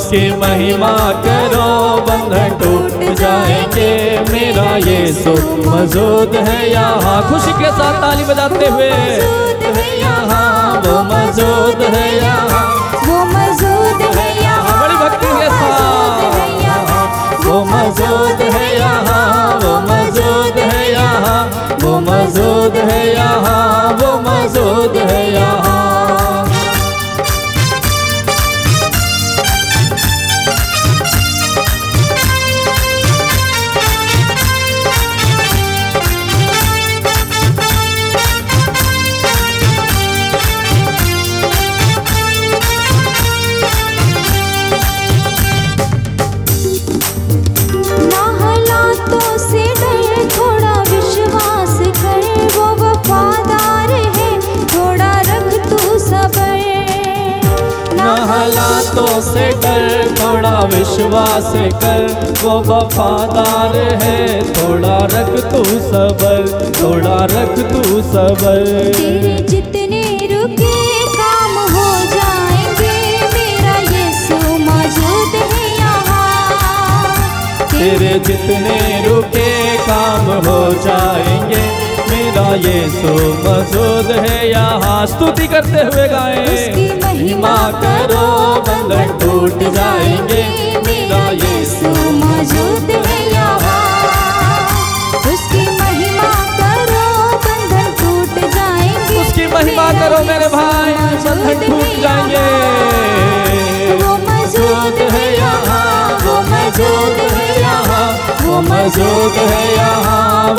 उसकी महिमा करो, बंधन टूट जाएंगे। मेरा यीशु मौजूद है यहाँ। खुशी के साथ ताली बजाते हुए, वो मौजूद है यहाँ, वो मौजूद है यहाँ, बड़ी भक्ति के साथ। वो मौजूद है यहाँ, वो मौजूद है यहाँ, वो मौजूद है यहाँ, वो मौजूद है यहाँ। हालातों से डर, थोड़ा विश्वास कर, वो वफादार है। थोड़ा रख तू सबर, थोड़ा रख तू सबर। तेरे जितने रुके काम हो जाएंगे, मेरा यीशु मौजूद है यहाँ। तेरे जितने रुके काम हो जाएंगे, मेरा यीशु मौजूद है यहाँ। स्तुति करते हुए गाएं, उसकी महिमा करो, बंधन टूट जाएंगे। मेरा यीशु मौजूद है यहाँ। उसकी महिमा करो, बंधन टूट जाएंगे। उसकी महिमा करो मेरे भाई, बंधन टूट जाएंगे। वो मौजूद है यहाँ, वो मौजूद है यहाँ, वो मौजूद है यहाँ,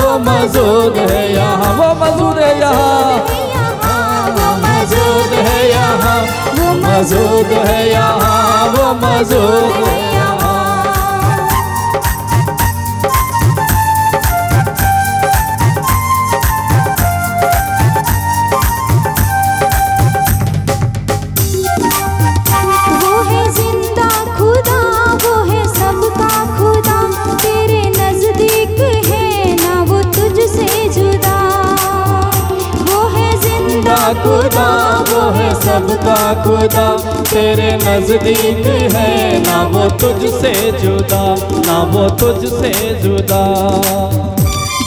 वो मौजूद है यहाँ, वो मौजूद है यहाँ, वो मौजूद है यहाँ, वो मौजूद है यहाँ, वो मौजूद है यहाँ। वो है जिंदा खुदा, वो है सबका खुदा, तेरे नजदीक है ना वो तुझसे जुदा। वो है जिंदा खुदा, वो है सबका खुदा, तेरे नजदीक है ना वो तुझसे जुदा, ना वो तुझसे जुदा।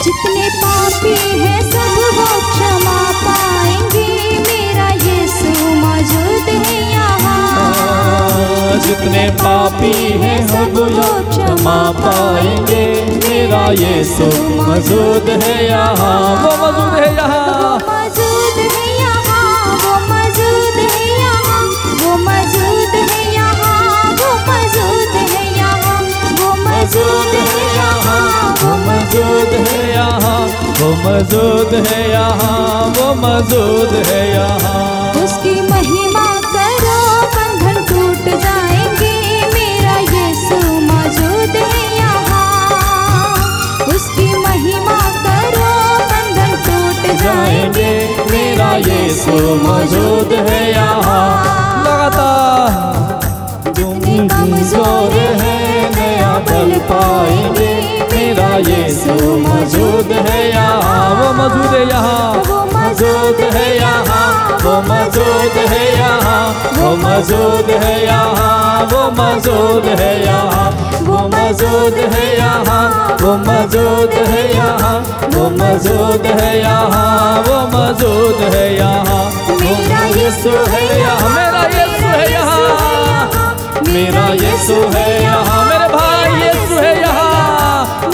जितने पापी हैं सब वो क्षमा पाएंगे, मेरा यीशु मौजूद है यहाँ। जितने पापी हैं सब वो क्षमा पाएंगे, मेरा यीशु मौजूद है यहाँ। वो मौजूद है यहाँ, मौजूद है यहाँ, वो मौजूद है यहाँ, वो मौजूद है यहाँ, वो मौजूद है यहाँ, वो मौजूद है यहाँ, वो मौजूद है यहाँ, वो मौजूद है यहाँ, वो मौजूद है यहाँ। उसकी महिमा करो, बंधन टूट जाएंगे, मेरा यीशु मौजूद है यहाँ। उसकी महिमा करो, बंधन टूट जाएंगे, मेरा यीशु मौजूद है यहाँ। लगातार जितने कमजोर है नया बल पाएंगे, मेरा यीशु मौजूद है यहाँ। वो मौजूद है यहाँ, वो मौजूद है यहाँ, वो मौजूद है यहाँ, वो मौजूद है यहाँ, वो मौजूद है यहाँ, वो मौजूद है यहाँ, वो मौजूद है यहाँ, वो मौजूद है यहाँ, वो मौजूद है यहाँ। मेरा यीशु है यहाँ, मेरा यीशु है यहाँ, मेरा यीशु है यहाँ। मेरे भाई यीशु है यहाँ,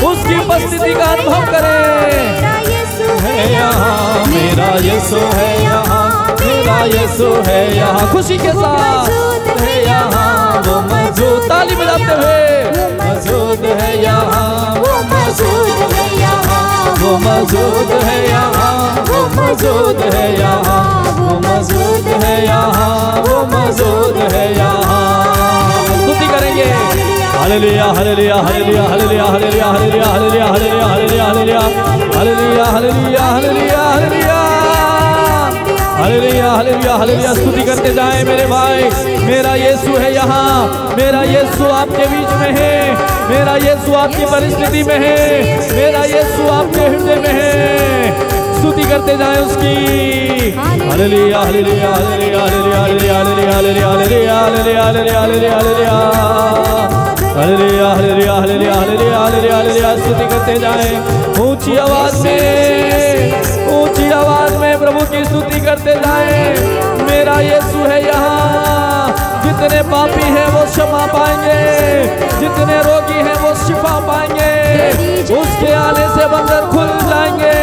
उसकी उपस्थिति का अनुभव करें। मेरा यीशु है यहाँ, मेरा यीशु है यहाँ, मेरा यीशु है यहाँ। खुशी के साथ है यहाँ, वो मौजूद, ताली बजाते हुए, मौजूद है यहाँ, वो मौजूद है यहाँ, वो मौजूद है यहाँ, वो मौजूद है यहाँ, वो मौजूद है यहाँ, वो मौजूद है यहाँ। स्तुति करेंगे, hallelujah hallelujah hallelujah hallelujah hallelujah hallelujah hallelujah hallelujah hallelujah hallelujah hallelujah hallelujah hallelujah hallelujah hallelujah hallelujah. स्तुति करते जाएं मेरे भाई। मेरा यीशु है यहाँ, मेरा यीशु आपके बीच में है, मेरा यीशु आपकी परिस्थिति में है, मेरा यीशु आपके हृदय में है। स्तुति करते जाएं उसकी। Hallelujah hallelujah hallelujah hallelujah hallelujah hallelujah hallelujah hallelujah hallelujah hallelujah hallelujah. Hallelujah hallelujah hallelujah hallelujah hallelujah hallelujah. स्तुति करते जाएं ऊंची आवाज में प्रभु की स्तुति करते जाएं। मेरा यीशु है यहाँ। जितने पापी हैं वो क्षमा पाएंगे, जितने रोगी हैं वो शिफा पाएंगे, उसके आने से बंधन खुल जाएंगे।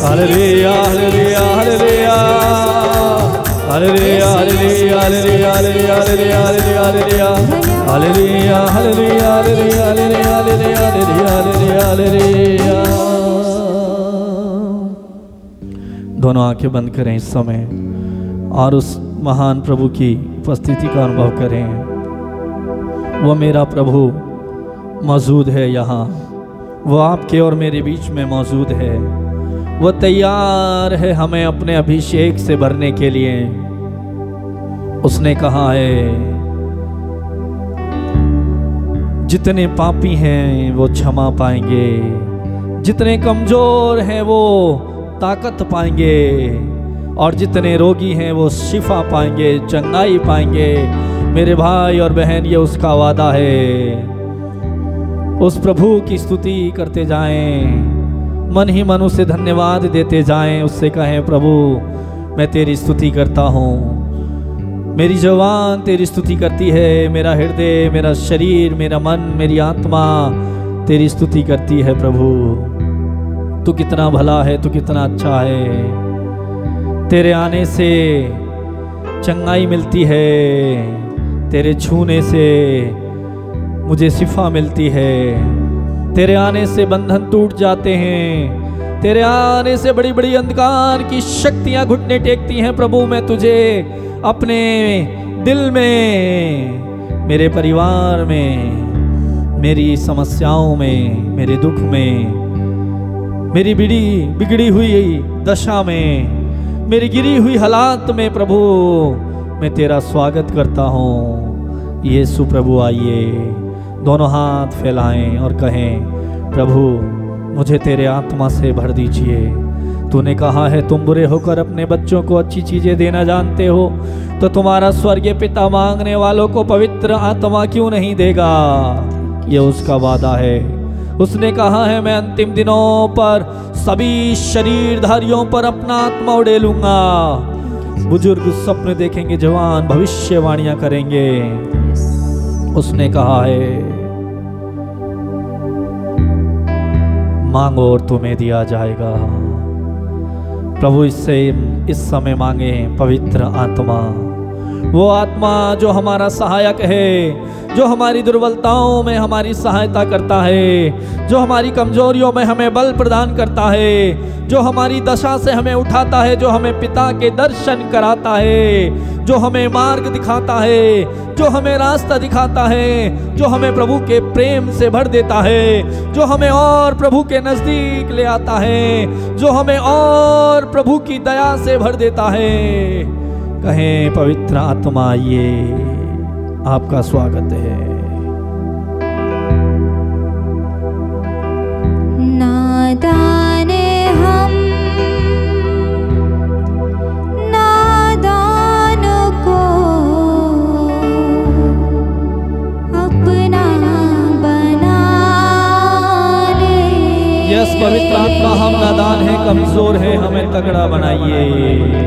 Hallelujah hallelujah hallelujah hallelujah hallelujah hallelujah hallelujah hallelujah hallelujah hallelujah hallelujah hallelujah hallelujah hallelujah. दोनों आंखें बंद करें इस समय और उस महान प्रभु की उपस्थिति का अनुभव करें। वो मेरा प्रभु मौजूद है यहाँ, वो आपके और मेरे बीच में मौजूद है। वो तैयार है हमें अपने अभिषेक से भरने के लिए। उसने कहा है जितने पापी हैं वो क्षमा पाएंगे, जितने कमजोर हैं वो ताकत पाएंगे, और जितने रोगी हैं वो शिफा पाएंगे, चंगाई पाएंगे। मेरे भाई और बहन, ये उसका वादा है। उस प्रभु की स्तुति करते जाएं, मन ही मन उसे धन्यवाद देते जाएं। उससे कहें प्रभु मैं तेरी स्तुति करता हूँ, मेरी जवान तेरी स्तुति करती है, मेरा हृदय, मेरा शरीर, मेरा मन, मेरी आत्मा तेरी स्तुति करती है। प्रभु तू कितना भला है, तू कितना अच्छा है। तेरे आने से चंगाई मिलती है, तेरे छूने से मुझे शिफा मिलती है, तेरे आने से बंधन टूट जाते हैं, तेरे आने से बड़ी बड़ी अंधकार की शक्तियां घुटने टेकती हैं। प्रभु मैं तुझे अपने दिल में, मेरे परिवार में, मेरी समस्याओं में, मेरे दुख में, मेरी बिगड़ी हुई दशा में, मेरी गिरी हुई हालात में प्रभु मैं तेरा स्वागत करता हूँ। यीशु प्रभु आइए, दोनों हाथ फैलाएं और कहें प्रभु मुझे तेरे आत्मा से भर दीजिए। तूने कहा है तुम बुरे होकर अपने बच्चों को अच्छी चीजें देना जानते हो, तो तुम्हारा स्वर्गीय पिता मांगने वालों को पवित्र आत्मा क्यों नहीं देगा। ये उसका वादा है। उसने कहा है मैं अंतिम दिनों पर सभी शरीरधारियों पर अपना आत्मा उड़ेलूंगा। बुजुर्ग स्वप्न देखेंगे, जवान भविष्यवाणियां करेंगे। उसने कहा है मांगो और तुम्हें दिया जाएगा। प्रभु इससे इस समय मांगे पवित्र आत्मा, वो आत्मा जो हमारा सहायक है, जो हमारी दुर्बलताओं में हमारी सहायता करता है, जो हमारी कमजोरियों में हमें बल प्रदान करता है, जो हमारी दशा से हमें उठाता है, जो हमें पिता के दर्शन कराता है, जो हमें मार्ग दिखाता है, जो हमें रास्ता दिखाता है, जो हमें प्रभु के प्रेम से भर देता है, जो हमें और प्रभु के नजदीक ले आता है, जो हमें और प्रभु की दया से भर देता है। कहें पवित्र आत्मा आइए, आपका स्वागत है। नादान हम नादान को अपना बना ले। यस पवित्र आत्मा, हम नादान हैं, कमजोर हैं, हमें तगड़ा बनाइए।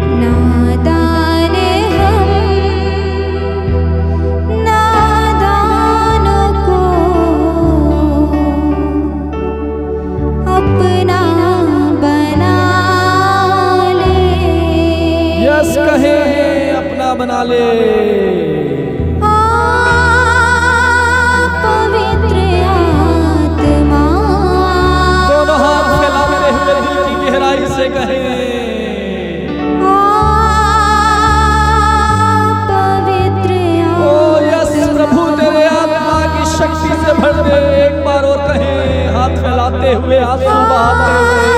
बना ले पवित्र आत्मा। दोनों हाथ फैलाते हुए दिल की गहराई से कहें पवित्र। ओ यस प्रभु तेरे आत्मा की शक्ति से भर दे। एक बार और कहें हाथ फैलाते हुए, आंसू बहाते हुए।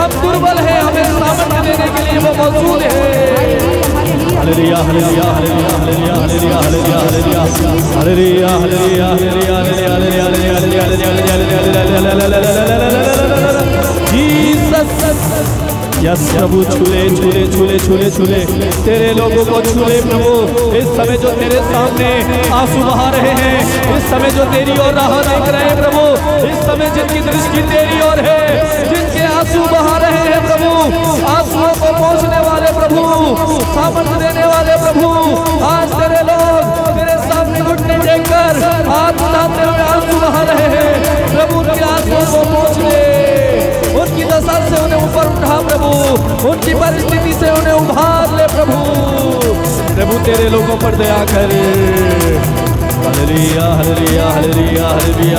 हम दुर्बल हैं, हमें सामर्थ्य देने के लिए वो मौजूद है। Hallelujah hallelujah hallelujah hallelujah hallelujah hallelujah hallelujah hallelujah yes प्रभु, छूले छूले छूले छूले छूले तेरे लोगों को छूले प्रभु। इस समय जो तेरे सामने आंसू बहा रहे हैं, इस समय जो तेरी ओर राह देख रहे हैं प्रभु, इस समय जिनकी दृष्टि तेरी ओर है, जिनके आंसू बहा रहे हैं प्रभु, आंसुओं को पोंछने वाले प्रभु, सामर्थ्य देने वाले प्रभु, आज तेरे लोग तेरे सामने घुटने टेककर हाथ उठाते हुए आंसू बहा रहे हैं प्रभु। उनके आंसुओं को पोंछ ले, उनकी दशा से उन्हें ऊपर उठा प्रभु, उनकी परिस्थिति से उन्हें उभार ले प्रभु। प्रभु तेरे लोगों पर दया कर। Hallelujah hallelujah hallelujah hallelujah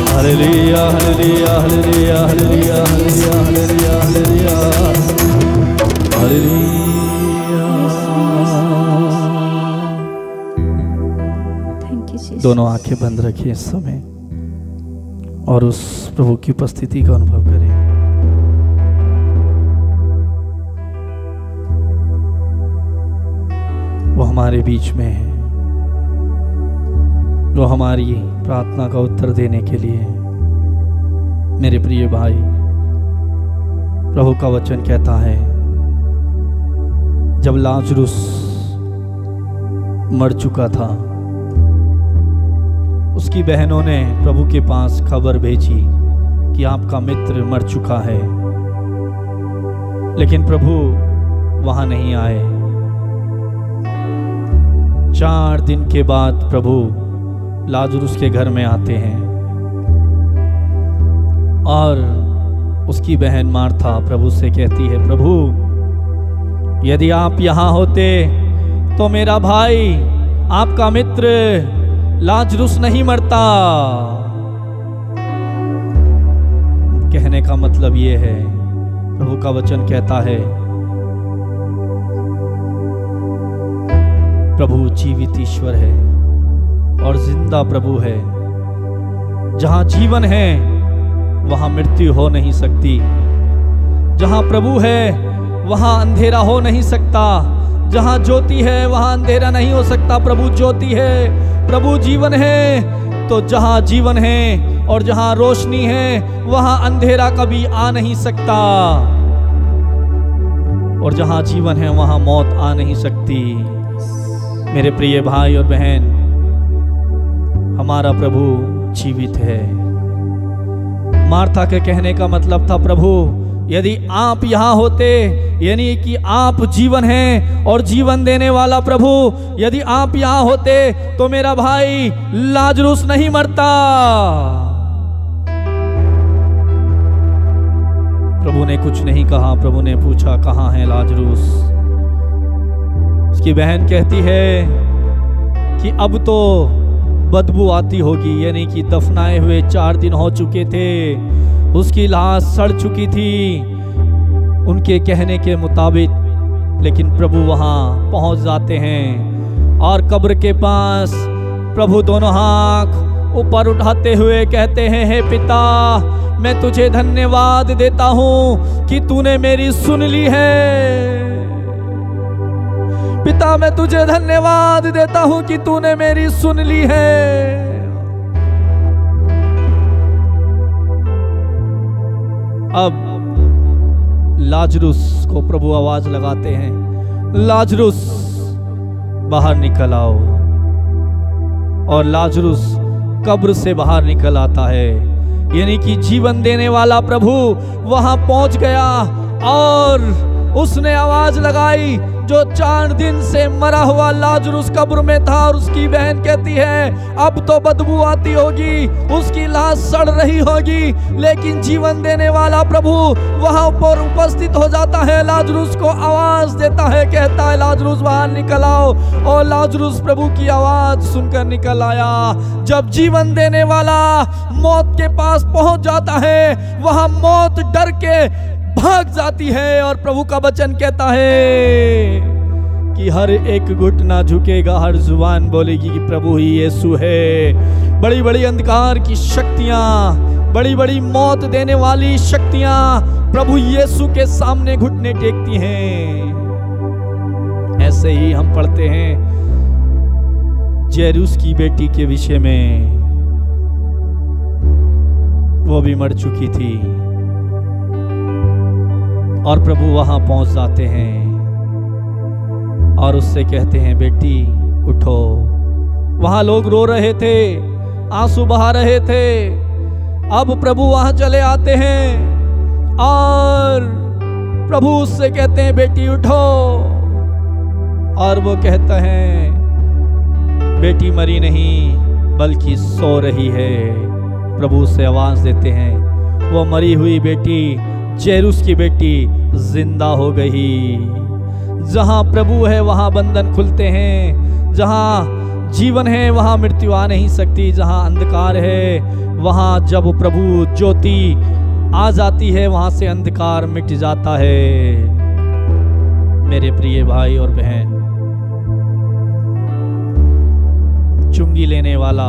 hallelujah hallelujah hallelujah hallelujah hallelujah hallelujah hallelujah hallelujah. Thank you Jesus. दोनों आंखें बंद रखिए इस समय और उस प्रभु की उपस्थिति का अनुभव करें। वो हमारे बीच में है, वो हमारी प्रार्थना का उत्तर देने के लिए। मेरे प्रिय भाई, प्रभु का वचन कहता है, जब लाजरुस मर चुका था, उसकी बहनों ने प्रभु के पास खबर भेजी कि आपका मित्र मर चुका है, लेकिन प्रभु वहां नहीं आए। 4 दिन के बाद प्रभु लाजरुस के घर में आते हैं और उसकी बहन मार्था प्रभु से कहती है, प्रभु यदि आप यहां होते तो मेरा भाई, आपका मित्र लाजरुस नहीं मरता। कहने का मतलब ये है, प्रभु का वचन कहता है, प्रभु जीवित ईश्वर है और जिंदा प्रभु है। जहां जीवन है वहां मृत्यु हो नहीं सकती। जहां प्रभु है वहां अंधेरा हो नहीं सकता। जहां ज्योति है वहां अंधेरा नहीं हो सकता। प्रभु ज्योति है, प्रभु जीवन है। तो जहां जीवन है और जहां रोशनी है वहां अंधेरा कभी आ नहीं सकता, और जहां जीवन है वहां मौत आ नहीं सकती। मेरे प्रिय भाई और बहन, हमारा प्रभु जीवित है। मार्था के कहने का मतलब था, प्रभु यदि आप यहां होते, यानी कि आप जीवन हैं और जीवन देने वाला प्रभु, यदि आप यहां होते तो मेरा भाई लाजरुस नहीं मरता। प्रभु ने कुछ नहीं कहा। प्रभु ने पूछा, कहां है लाजरुस? उसकी बहन कहती है कि अब तो बदबू आती होगी, यानी कि दफनाए हुए 4 दिन हो चुके थे, उसकी लाश सड़ चुकी थी उनके कहने के मुताबिक। लेकिन प्रभु वहां पहुंच जाते हैं और कब्र के पास प्रभु दोनों हाथ ऊपर उठाते हुए कहते हैं, हे पिता, मैं तुझे धन्यवाद देता हूं कि तूने मेरी सुन ली है। पिता, मैं तुझे धन्यवाद देता हूं कि तूने मेरी सुन ली है। अब लाजरुस को प्रभु आवाज लगाते हैं, लाजरुस बाहर निकल आओ। और लाजरुस कब्र से बाहर निकल आता है, यानी कि जीवन देने वाला प्रभु वहां पहुंच गया और उसने आवाज लगाई। जो 4 दिन से मरा हुआ लाजरुस कब्र में था, और उसकी बहन कहती है अब तो बदबू आती होगी, उसकी लाश सड़ रही होगी, लेकिन जीवन देने वाला प्रभु वहां पर उपस्थित हो जाता है। लाजरुस को आवाज देता है, कहता है लाजरुस बाहर निकल आओ। और लाजरुस प्रभु की आवाज सुनकर निकल आया। जब जीवन देने वाला मौत के पास पहुंच जाता है, वहां मौत डर के भाग जाती है। और प्रभु का वचन कहता है कि हर एक घुटना झुकेगा, हर जुबान बोलेगी कि प्रभु ही यीशु है। बड़ी बड़ी अंधकार की शक्तियां बड़ी बड़ी मौत देने वाली शक्तियां प्रभु यीशु के सामने घुटने टेकती हैं। ऐसे ही हम पढ़ते हैं जैरूस की बेटी के विषय में, वो भी मर चुकी थी और प्रभु वहां पहुंच जाते हैं और उससे कहते हैं बेटी उठो। वहां लोग रो रहे थे, आंसू बहा रहे थे। अब प्रभु वहां चले आते हैं और प्रभु उससे कहते हैं बेटी उठो, और वो कहता है बेटी मरी नहीं बल्कि सो रही है। प्रभु से आवाज देते हैं, वो मरी हुई बेटी जैरूस की बेटी जिंदा हो गई। जहां प्रभु है वहां बंधन खुलते हैं, जहां जीवन है वहां मृत्यु आ नहीं सकती, जहां अंधकार है वहां जब प्रभु ज्योति आ जाती है वहां से अंधकार मिट जाता है। मेरे प्रिय भाई और बहन, चुंगी लेने वाला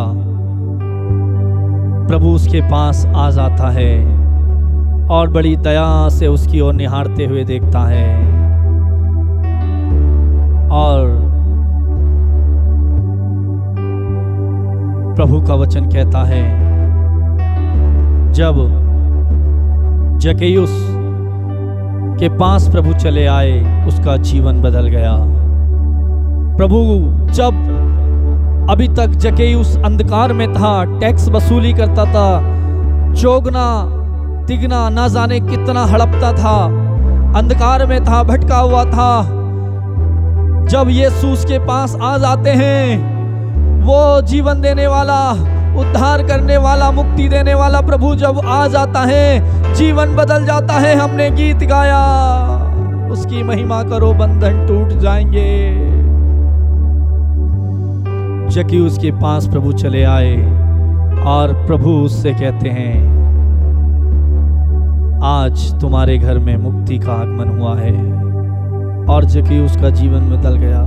प्रभु उसके पास आ जाता है और बड़ी दया से उसकी ओर निहारते हुए देखता है और प्रभु का वचन कहता है जब जक्कैयुस के पास प्रभु चले आए उसका जीवन बदल गया। प्रभु जब अभी तक जक्कैयुस अंधकार में था, टैक्स वसूली करता था, चोगना तिगना ना जाने कितना हड़पता था, अंधकार में था, भटका हुआ था। जब यीशु उसके पास आ जाते हैं, वो जीवन देने वाला, उद्धार करने वाला, मुक्ति देने वाला प्रभु जब आ जाता है, जीवन बदल जाता है। हमने गीत गाया, उसकी महिमा करो बंधन टूट जाएंगे। जक्कैयुस के पास प्रभु चले आए और प्रभु उससे कहते हैं आज तुम्हारे घर में मुक्ति का आगमन हुआ है, और जक्कैयुस का जीवन बदल गया।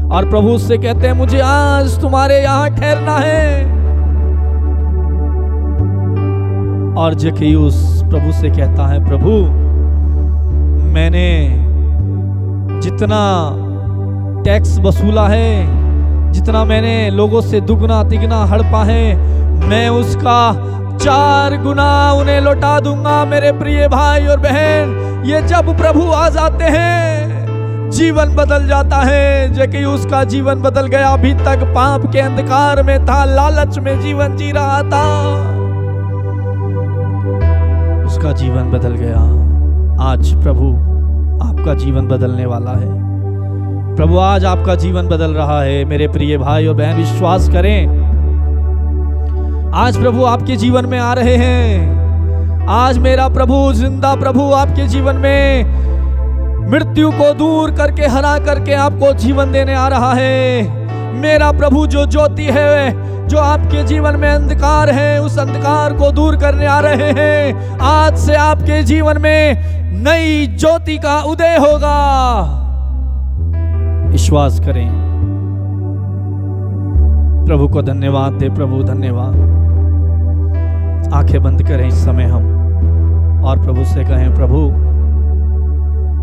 और प्रभु उससे कहते हैं मुझे आज तुम्हारे यहां ठहरना है। और जक्कैयुस प्रभु से कहता है प्रभु मैंने जितना टैक्स वसूला है, जितना मैंने लोगों से दुगना तिगना हड़पा है, मैं उसका 4 गुना उन्हें लौटा दूंगा। मेरे प्रिय भाई और बहन, ये जब प्रभु आ जाते हैं जीवन बदल जाता है। जक्कैयुस का जीवन बदल गया। अभी तक पाप के अंधकार में था, लालच में जीवन जी रहा था, उसका जीवन बदल गया। आज प्रभु आपका जीवन बदलने वाला है। प्रभु आज आपका जीवन बदल रहा है। मेरे प्रिय भाई और बहन विश्वास करें, आज प्रभु आपके जीवन में आ रहे हैं। आज मेरा प्रभु, जिंदा प्रभु आपके जीवन में मृत्यु को दूर करके, हरा करके आपको जीवन देने आ रहा है। मेरा प्रभु जो ज्योति है, जो आपके जीवन में अंधकार है, उस अंधकार को दूर करने आ रहे हैं। आज से आपके जीवन में नई ज्योति का उदय होगा। विश्वास करें। प्रभु को धन्यवाद दे। प्रभु धन्यवाद। आंखें बंद करें इस समय हम और प्रभु से कहें प्रभु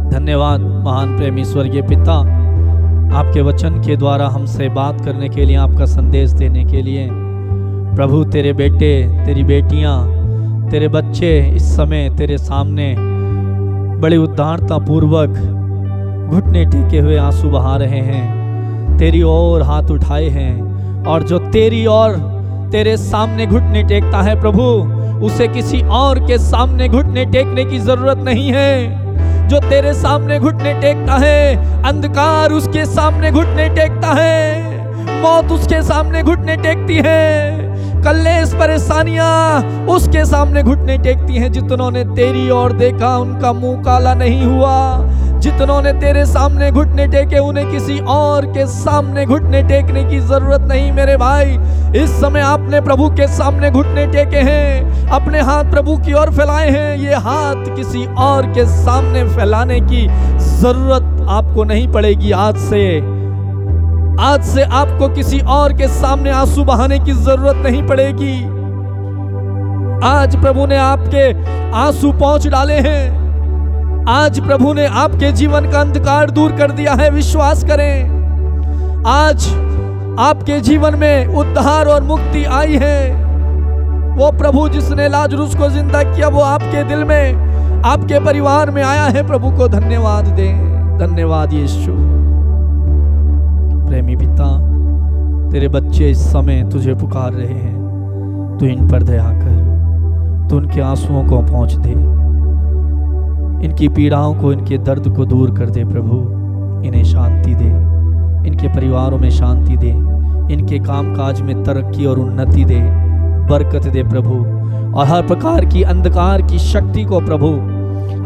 धन्यवाद महान प्रेमी स्वर्गीय पिता, आपके वचन के द्वारा हमसे बात करने के लिए, आपका संदेश देने के लिए। प्रभु तेरे बेटे, तेरी बेटियां, तेरे बच्चे इस समय तेरे सामने बड़ी उदारता पूर्वक घुटने टेके हुए आंसू बहा रहे हैं, तेरी ओर हाथ उठाए हैं। और जो तेरी ओर तेरे सामने घुटने टेकता है प्रभु, उसे किसी और के सामने घुटने टेकने की जरूरत नहीं है। जो तेरे सामने घुटने टेकता है, अंधकार उसके सामने घुटने टेकता है, मौत उसके सामने घुटने टेकती है, कलेश परेशानियां उसके सामने घुटने टेकती हैं। जितनों ने तेरी ओर देखा उनका मुंह काला नहीं हुआ। जितनों ने तेरे सामने घुटने टेके, उन्हें किसी और के सामने घुटने टेकने की जरूरत नहीं। मेरे भाई, इस समय आपने प्रभु के सामने घुटने टेके हैं, अपने हाथ प्रभु की ओर फैलाए हैं। ये हाथ किसी और के सामने फैलाने की जरूरत आपको नहीं पड़ेगी। आज से आपको किसी और के सामने आंसू बहाने की जरूरत नहीं पड़ेगी। आज प्रभु ने आपके आंसू पोंछ डाले हैं। आज प्रभु ने आपके जीवन का अंधकार दूर कर दिया है। विश्वास करें, आज आपके जीवन में उद्धार और मुक्ति आई है। वो प्रभु जिसने लाजरुस को जिंदा किया, वो आपके दिल में, आपके परिवार में आया है। प्रभु को धन्यवाद दें। धन्यवाद यीशु। प्रेमी पिता, तेरे बच्चे इस समय तुझे पुकार रहे हैं। तू इन पर दया कर, तू उनके आंसुओं को पहुंच दे, इनकी पीड़ाओं को, इनके दर्द को दूर कर दे। प्रभु इन्हें शांति दे, इनके परिवारों में शांति दे, इनके कामकाज में तरक्की और उन्नति दे, बरकत दे प्रभु। और हर प्रकार की अंधकार की शक्ति को प्रभु,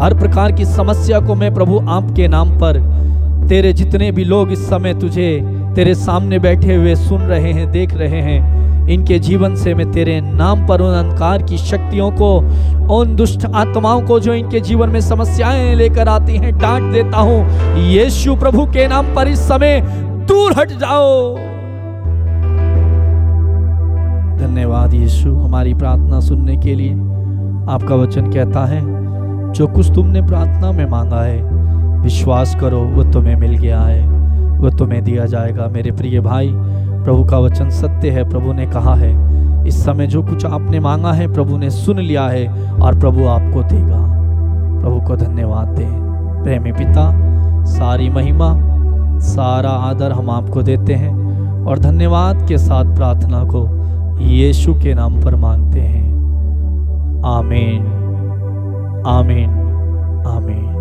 हर प्रकार की समस्या को मैं प्रभु आपके नाम पर, तेरे जितने भी लोग इस समय तुझे तेरे सामने बैठे हुए सुन रहे हैं, देख रहे हैं, इनके जीवन से मैं तेरे नाम पर उन अंधकार की शक्तियों को, उन दुष्ट आत्माओं को जो इनके जीवन में समस्याएं लेकर आती हैं, डांट देता हूं। यीशु प्रभु के नाम पर इस समय दूर हट जाओ। धन्यवाद यीशु हमारी प्रार्थना सुनने के लिए। आपका वचन कहता है, जो कुछ तुमने प्रार्थना में मांगा है, विश्वास करो वो तुम्हें मिल गया है, वो तुम्हें दिया जाएगा। मेरे प्रिय भाई, प्रभु का वचन सत्य है। प्रभु ने कहा है, इस समय जो कुछ आपने मांगा है प्रभु ने सुन लिया है और प्रभु आपको देगा। प्रभु को धन्यवाद दें। प्रेमी पिता, सारी महिमा, सारा आदर हम आपको देते हैं और धन्यवाद के साथ प्रार्थना को यीशु के नाम पर मांगते हैं। आमीन, आमीन, आमीन।